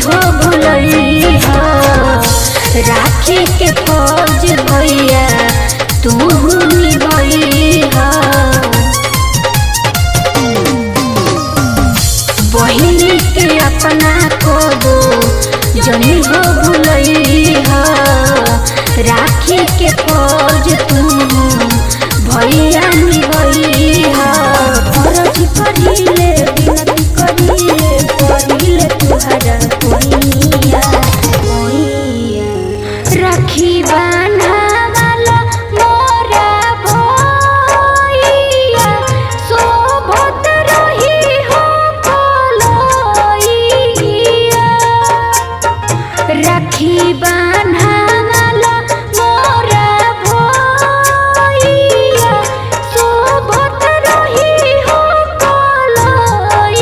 हो भुलई हो राखी के फौज भैया तू निभई हो बहिनी के अपना को दो जनी हो भुलई हो राखी के फौज तू भैया निभई हो फरज करिले विनती करिले करिले तुहरा कोइया राखी बान्हा वाला मोरा भैया शोभत रही हो कलैया राखी बान्हा वाला मोरा भैया शोभत रही हो कलैया।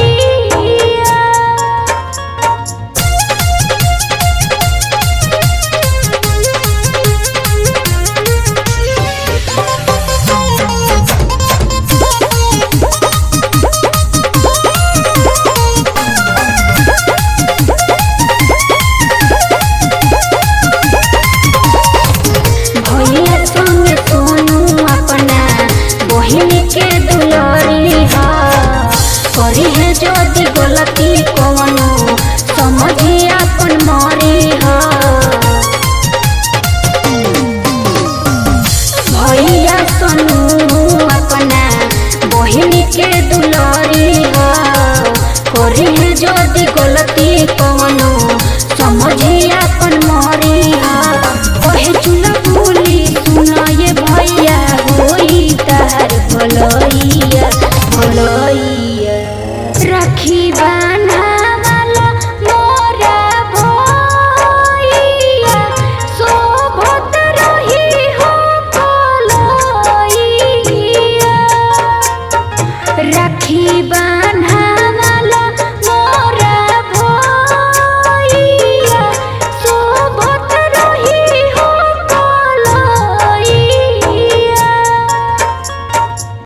भैया संगे सोनू अपना बहिन के दुलरी हा करी है जदि गलती कवनो समझी अपन मरी हा भैया सोनू अपना बहिन के दुलरी हा करी है जदि गलती कवनो समझी